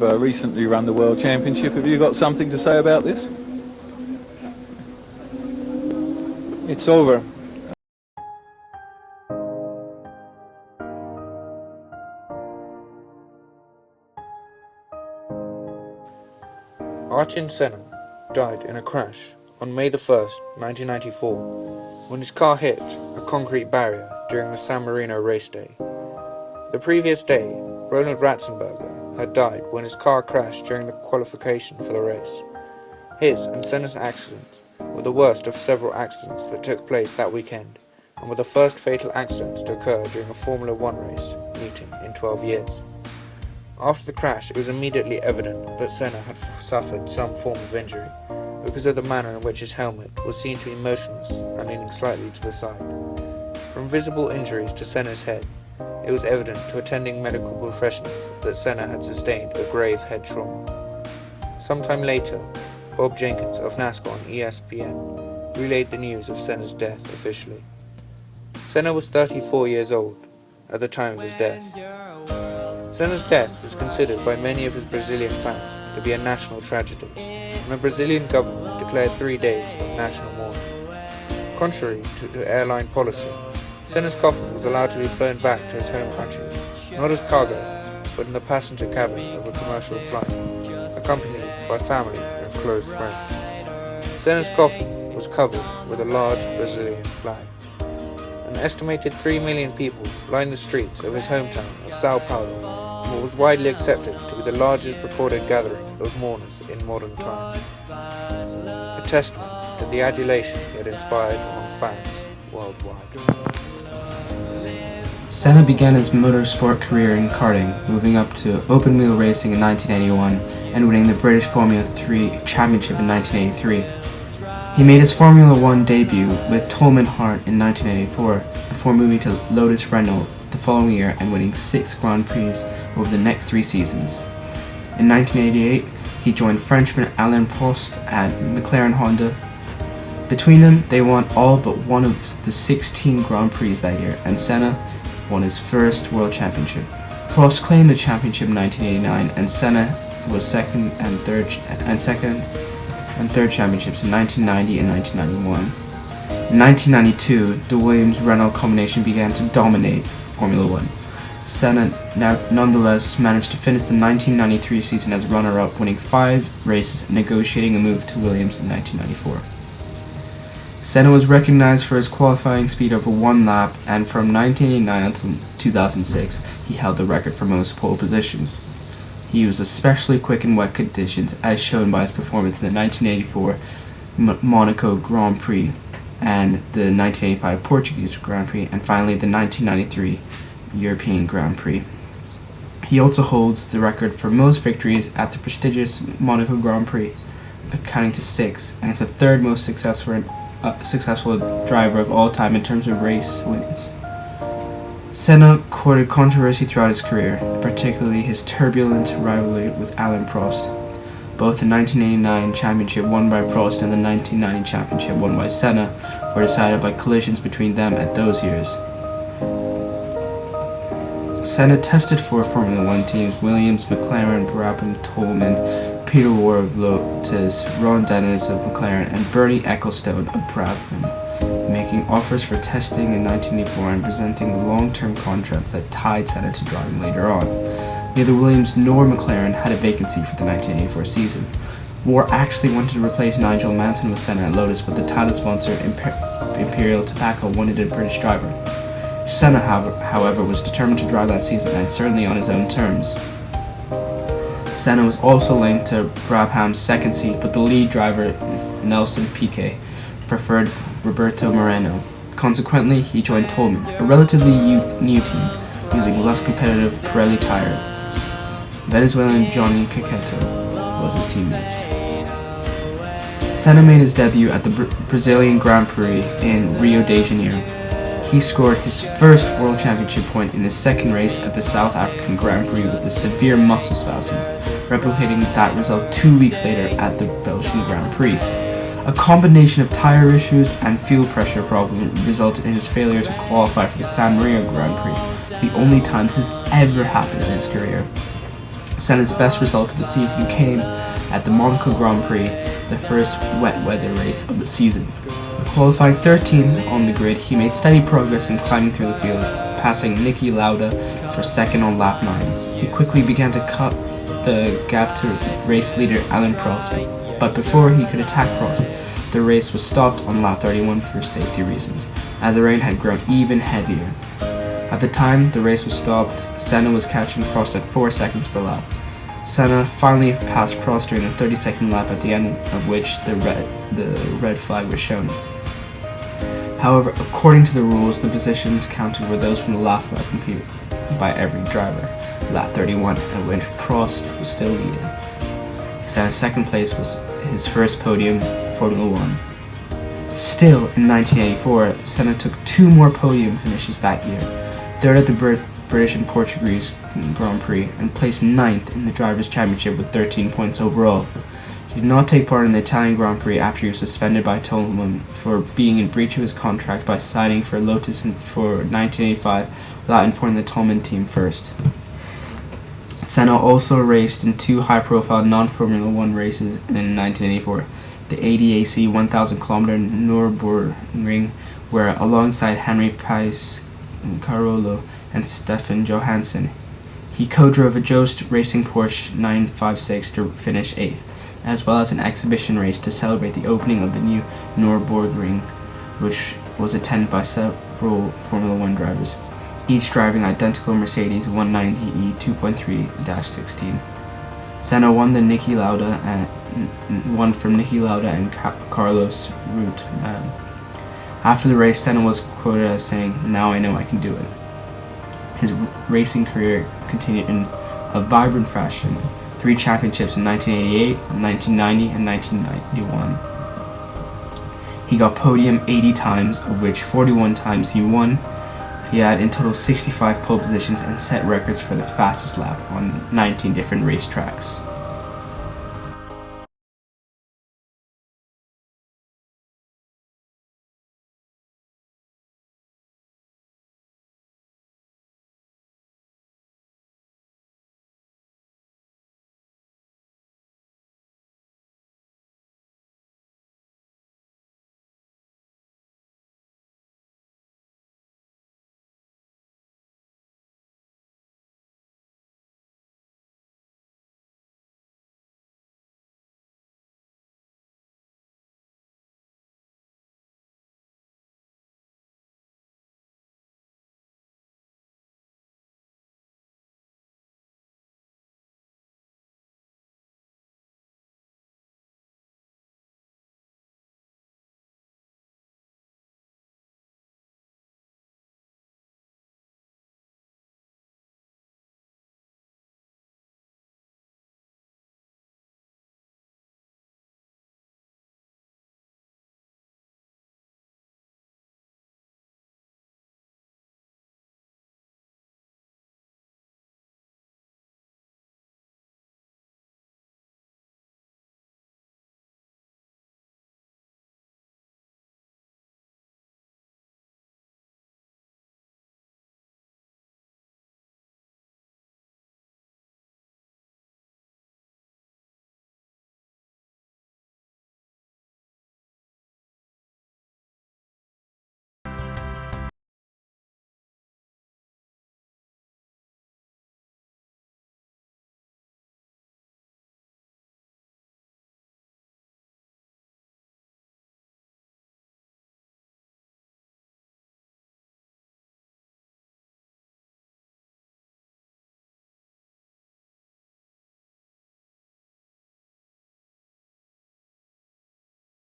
have recently run the World Championship. Have you got something to say about this? It's over. Ayrton Senna died in a crash on May the 1st, 1994, when his car hit a concrete barrier during the San Marino race day. The previous day, Roland Ratzenberger had died when his car crashed during the qualification for the race. His and Senna's accidents were the worst of several accidents that took place that weekend, and were the first fatal accidents to occur during a Formula One race meeting in 12 years. After the crash, it was immediately evident that Senna had suffered some form of injury, because of the manner in which his helmet was seen to be motionless and leaning slightly to the side. From visible injuries to Senna's head, it was evident to attending medical professionals that Senna had sustained a grave head trauma. Sometime later, Bob Jenkins of NASCAR on ESPN relayed the news of Senna's death officially. Senna was 34 years old at the time of his death. Senna's death was considered by many of his Brazilian fans to be a national tragedy, and the Brazilian government declared 3 days of national mourning. Contrary to airline policy, Senna's coffin was allowed to be flown back to his home country, not as cargo, but in the passenger cabin of a commercial flight, accompanied by family and close friends. Senna's coffin was covered with a large Brazilian flag. An estimated 3 million people lined the streets of his hometown of Sao Paulo, in what was widely accepted to be the largest recorded gathering of mourners in modern times. A testament to the adulation he had inspired among fans worldwide. Senna began his motorsport career in karting, moving up to open-wheel racing in 1981 and winning the British Formula 3 Championship in 1983. He made his Formula 1 debut with Tolman Hart in 1984 before moving to Lotus Renault the following year and winning 6 Grand Prix over the next 3 seasons. In 1988, he joined Frenchman Alain Prost at McLaren Honda. Between them, they won all but one of the 16 Grand Prix that year, and Senna won his first World Championship. Prost claimed the championship in 1989, and Senna was second and third championships in 1990 and 1991. In 1992, the Williams-Renault combination began to dominate Formula One. Senna nonetheless managed to finish the 1993 season as runner-up, winning 5 races and negotiating a move to Williams in 1994. Senna was recognized for his qualifying speed over 1 lap, and from 1989 until 2006, he held the record for most pole positions. He was especially quick in wet conditions, as shown by his performance in the 1984 Monaco Grand Prix and the 1985 Portuguese Grand Prix, and finally the 1993 European Grand Prix. He also holds the record for most victories at the prestigious Monaco Grand Prix, accounting to 6, and is the 3rd most successful driver of all time in terms of race wins. Senna courted controversy throughout his career, particularly his turbulent rivalry with Alain Prost. Both the 1989 championship won by Prost and the 1990 championship won by Senna were decided by collisions between them at those years. Senna tested for Formula One teams Williams, McLaren, Brabham, Tolman, Peter Warr of Lotus, Ron Dennis of McLaren, and Bernie Ecclestone of Brabham, making offers for testing in 1984 and presenting the long-term contracts that tied Senna to driving later on. Neither Williams nor McLaren had a vacancy for the 1984 season. Warr actually wanted to replace Nigel Mansell with Senna at Lotus, but the title sponsor Imperial Tobacco wanted a British driver. Senna, however, was determined to drive that season, and certainly on his own terms. Senna was also linked to Brabham's second seat, but the lead driver, Nelson Piquet, preferred Roberto Moreno. Consequently, he joined Tolman, a relatively new team, using less competitive Pirelli tires. Venezuelan Johnny Caqueto was his teammate. Senna made his debut at the Brazilian Grand Prix in Rio de Janeiro. He scored his first World Championship point in his second race at the South African Grand Prix with a severe muscle spasms, replicating that result 2 weeks later at the Belgian Grand Prix. A combination of tire issues and fuel pressure problems resulted in his failure to qualify for the San Marino Grand Prix, the only time this has ever happened in his career. Senna's best result of the season came at the Monaco Grand Prix, the first wet weather race of the season. Qualifying 13th on the grid, he made steady progress in climbing through the field, passing Niki Lauda for second on lap 9. He quickly began to cut the gap to race leader Alain Prost, but before he could attack Prost, the race was stopped on lap 31 for safety reasons, as the rain had grown even heavier. At the time the race was stopped, Senna was catching Prost at 4 seconds per lap. Senna finally passed Prost during a 30-second lap, at the end of which the red flag was shown. However, according to the rules, the positions counted were those from the last lap competed by every driver, lap 31, at which Prost was still leading. Senna's second place was his first podium Formula 1. Still, in 1984, Senna took 2 more podium finishes that year, third at the British and Portuguese Grand Prix, and placed 9th in the Drivers' Championship with 13 points overall. He did not take part in the Italian Grand Prix after he was suspended by Toleman for being in breach of his contract by signing for Lotus for 1985 without informing the Toleman team first. Senna also raced in 2 high-profile non-Formula 1 races in 1984, the ADAC 1,000-kilometer Nürburgring, where alongside Henry Carolo and Stefan Johansson, he co-drove a Jost Racing Porsche 956 to finish 8th, as well as an exhibition race to celebrate the opening of the new Nürburgring, which was attended by several Formula 1 drivers, each driving identical Mercedes 190E 2.3-16. Senna won from Niki Lauda and Carlos Reutemann. After the race, Senna was quoted as saying, "Now I know I can do it." His racing career continued in a vibrant fashion. 3 championships in 1988, 1990, and 1991. He got podium 80 times, of which 41 times he won. He had in total 65 pole positions and set records for the fastest lap on 19 different racetracks.